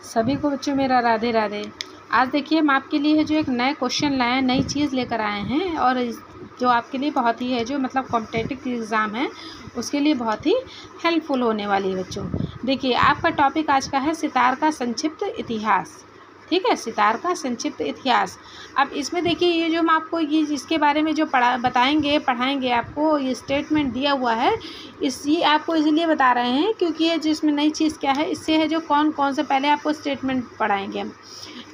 सभी को बच्चों मेरा राधे राधे। आज देखिए हम आपके लिए है जो एक नए क्वेश्चन लाए हैं, नई चीज़ लेकर आए हैं और जो आपके लिए बहुत ही है जो मतलब कॉम्पिटिटिव एग्ज़ाम है उसके लिए बहुत ही हेल्पफुल होने वाली है बच्चों। देखिए आपका टॉपिक आज का है सितार का संक्षिप्त इतिहास। ठीक है, सितार का संक्षिप्त इतिहास। अब इसमें देखिए ये जो हम आपको ये इसके बारे में जो पढ़ाएंगे आपको ये स्टेटमेंट दिया हुआ है, ये आपको इसलिए बता रहे हैं क्योंकि ये जिसमें नई चीज़ क्या है, इससे है जो कौन कौन से पहले आपको स्टेटमेंट पढ़ाएंगे हम,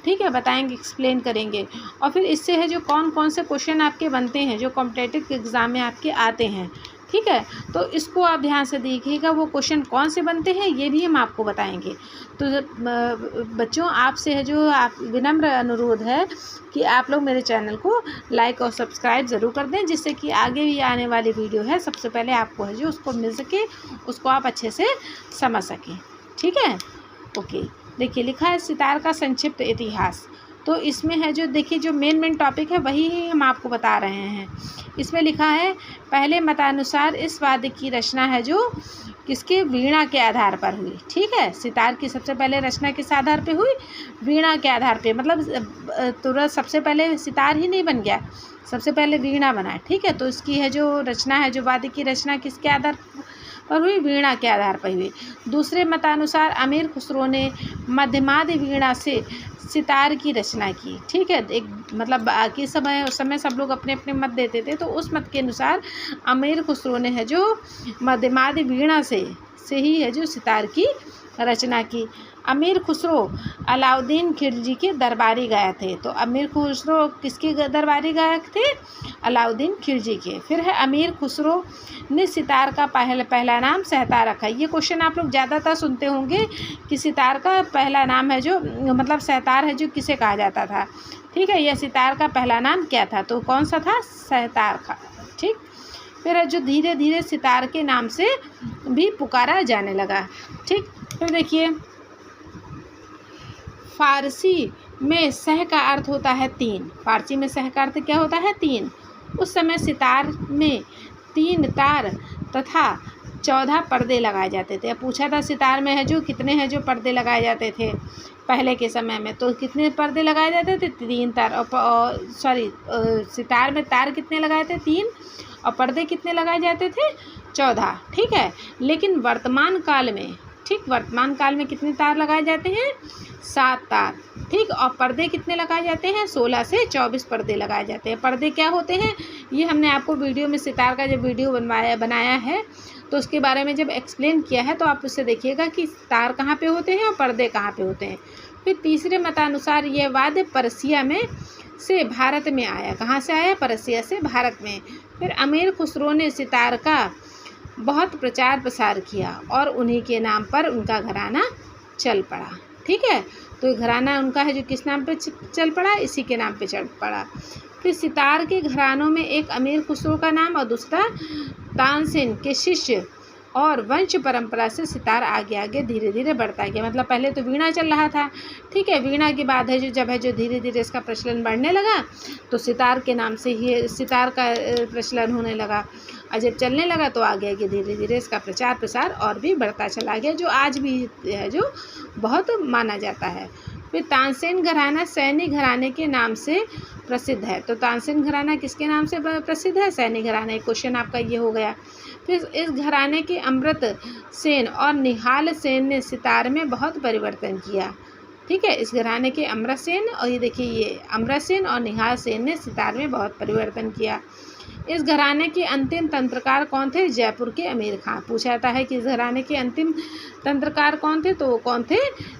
ठीक है, बताएंगे, एक्सप्लेन करेंगे और फिर इससे है जो कौन कौन से क्वेश्चन आपके बनते हैं जो कॉम्पिटिटिव एग्ज़ाम में आपके आते हैं। ठीक है, तो इसको आप ध्यान से देखिएगा, वो क्वेश्चन कौन से बनते हैं ये भी हम आपको बताएंगे। तो बच्चों आपसे है जो आप विनम्र अनुरोध है कि आप लोग मेरे चैनल को लाइक और सब्सक्राइब ज़रूर कर दें, जिससे कि आगे भी आने वाली वीडियो है सबसे पहले आपको है जो उसको मिल सके, उसको आप अच्छे से समझ सकें। ठीक है, ओके। देखिए लिखा है सितार का संक्षिप्त इतिहास। तो इसमें है जो देखिए जो मेन टॉपिक है वही ही हम आपको बता रहे हैं। इसमें लिखा है पहले मतानुसार इस वाद्य की रचना है जो किसके, वीणा के आधार पर हुई। ठीक है, सितार की सबसे पहले रचना किस आधार पे हुई, वीणा के आधार पे, मतलब तुरंत सबसे पहले सितार ही नहीं बन गया, सबसे पहले वीणा बना। ठीक है, तो इसकी है जो रचना है जो वाद्य की रचना किसके आधार पर हुई, वीणा के आधार पर हुई। दूसरे मतानुसार अमीर खुसरो ने मध्यमाद वीणा से सितार की रचना की। ठीक है, एक मतलब बाकी उस समय सब लोग अपने अपने मत देते थे, तो उस मत के अनुसार अमीर खुसरो ने है जो मध्यमाद वीणा से ही है जो सितार की रचना की। अमीर खुसरो अलाउद्दीन खिलजी के दरबारी गायक थे। तो अमीर खुसरो किसके दरबारी गायक थे, अलाउद्दीन खिलजी के। फिर है अमीर खुसरो ने सितार का पहला नाम सहतार रखा। ये क्वेश्चन आप लोग ज़्यादातर सुनते होंगे कि सितार का पहला नाम है जो मतलब सहतार है जो किसे कहा जाता था। ठीक है, यह सितार का पहला नाम क्या था, तो कौन सा था, सहतार का। ठीक, फिर है जो धीरे धीरे सितार के नाम से भी पुकारा जाने लगा। ठीक, फिर देखिए फारसी में सह का अर्थ होता है तीन। फारसी में सह का अर्थ क्या होता है, तीन। उस समय सितार में 3 तार तथा 14 पर्दे लगाए जाते थे। पूछा था सितार में है जो कितने हैं जो पर्दे लगाए जाते थे पहले के समय में, तो कितने पर्दे लगाए जाते थे, 3 तार। सितार में तार कितने लगाए थे, 3, और पर्दे कितने लगाए जाते थे, 14। ठीक है, लेकिन वर्तमान काल में कितने तार लगाए जाते हैं, 7 तार। ठीक, और पर्दे कितने लगाए जाते हैं, 16 से 24 पर्दे लगाए जाते हैं। पर्दे क्या होते हैं ये हमने आपको वीडियो में सितार का जब वीडियो बनाया है तो उसके बारे में जब एक्सप्लेन किया है, तो आप उससे देखिएगा कि तार कहाँ पे होते हैं और पर्दे कहाँ पे होते हैं। फिर तीसरे मतानुसार यह वाद्य पर्सिया में से भारत में आया। कहाँ से आया, पर्सिया से भारत में। फिर अमीर खुसरो ने सितार का बहुत प्रचार प्रसार किया और उन्हीं के नाम पर उनका घराना चल पड़ा। ठीक है, तो घराना उनका है जो किस नाम पे चल पड़ा, इसी के नाम पे चल पड़ा। फिर सितार के घरानों में एक अमीर खुसरो का नाम और दूसरा तानसेन के शिष्य और वंश परंपरा से सितार आगे आगे धीरे धीरे बढ़ता गया। मतलब पहले तो वीणा चल रहा था। ठीक है, वीणा के बाद है जो जब है जो धीरे धीरे इसका प्रचलन बढ़ने लगा, तो सितार के नाम से ही सितार का प्रचलन होने लगा। और जब चलने लगा तो आगे आगे धीरे धीरे इसका प्रचार प्रसार और भी बढ़ता चला गया, जो आज भी है जो बहुत माना जाता है। फिर तानसेन घराना सैनी घराने के नाम से प्रसिद्ध है। तो तानसेन घराना किसके नाम से प्रसिद्ध है, सैनी घराना। एक क्वेश्चन आपका ये हो गया। फिर इस घराने के अमृत सेन और निहाल सेन ने सितार में बहुत परिवर्तन किया। ठीक है, इस घराने के अमृत सेन और ये देखिए ये अमृत सेन और निहाल सेन ने सितार में बहुत परिवर्तन किया। इस घराने के अंतिम तंत्रकार कौन थे, जयपुर के अमीर खान। पूछा जाता है कि इस घराने के अंतिम तंत्रकार कौन थे, तो वो कौन थे,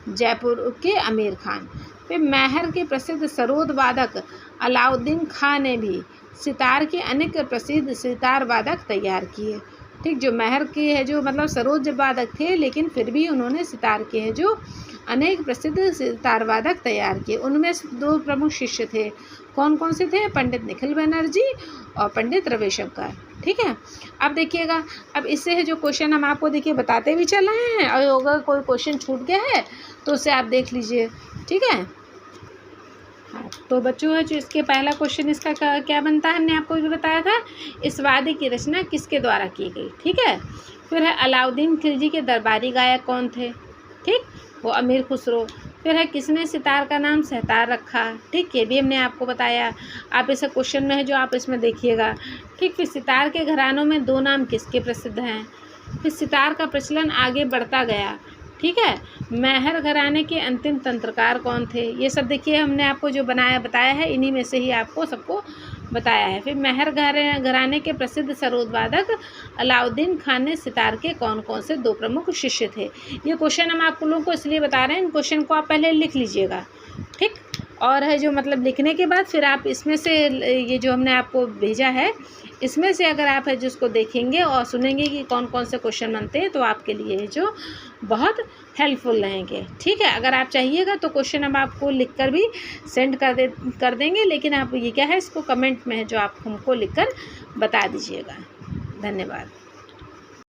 जयपुर के अमीर खान। फिर मैहर के प्रसिद्ध सरोद वादक अलाउद्दीन खां ने भी सितार के अनेक प्रसिद्ध सितार वादक तैयार किए। ठीक, जो मैहर के है जो मतलब सरोद वादक थे, लेकिन फिर भी उन्होंने सितार के है जो अनेक प्रसिद्ध सितार वादक तैयार किए। उनमें 2 प्रमुख शिष्य थे। कौन कौन से थे, पंडित निखिल बनर्जी और पंडित रविशंकर। ठीक है, अब देखिएगा, अब इससे है जो क्वेश्चन हम आपको देखिए बताते भी चल रहे हैं, और अगर कोई क्वेश्चन छूट गया है तो उसे आप देख लीजिए। ठीक है, हाँ, तो बच्चों है जो इसके पहला क्वेश्चन इसका क्या बनता है, हमने आपको भी बताया था, इस वाद्य की रचना किसके द्वारा की गई। ठीक है, फिर है अलाउद्दीन खिलजी के दरबारी गायक कौन थे। ठीक, वो अमीर खुसरो। फिर है किसने सितार का नाम सहतार रखा, ठीक, ये भी हमने आपको बताया। आप इसे क्वेश्चन में है जो आप इसमें देखिएगा, ठीक। फिर सितार के घरानों में 2 नाम किसके प्रसिद्ध हैं। फिर सितार का प्रचलन आगे बढ़ता गया, ठीक है। मैहर घराने के अंतिम तंत्रकार कौन थे, ये सब देखिए हमने आपको जो बताया है, इन्हीं में से ही आपको सबको बताया है। फिर मैहर घराने के प्रसिद्ध सरोद वादक अलाउद्दीन खान ने सितार के कौन कौन से 2 प्रमुख शिष्य थे। ये क्वेश्चन हम आप लोगों को इसलिए बता रहे हैं, इन क्वेश्चन को आप पहले लिख लीजिएगा, ठीक। और है जो मतलब लिखने के बाद फिर आप इसमें से ये जो हमने आपको भेजा है, इसमें से अगर आप है जिसको देखेंगे और सुनेंगे कि कौन कौन से क्वेश्चन बनते हैं, तो आपके लिए जो बहुत हेल्पफुल रहेंगे, ठीक है। अगर आप चाहिएगा तो क्वेश्चन हम आपको लिखकर भी सेंड कर देंगे, लेकिन आप ये क्या है, इसको कमेंट में है जो आप हमको लिखकर बता दीजिएगा। धन्यवाद।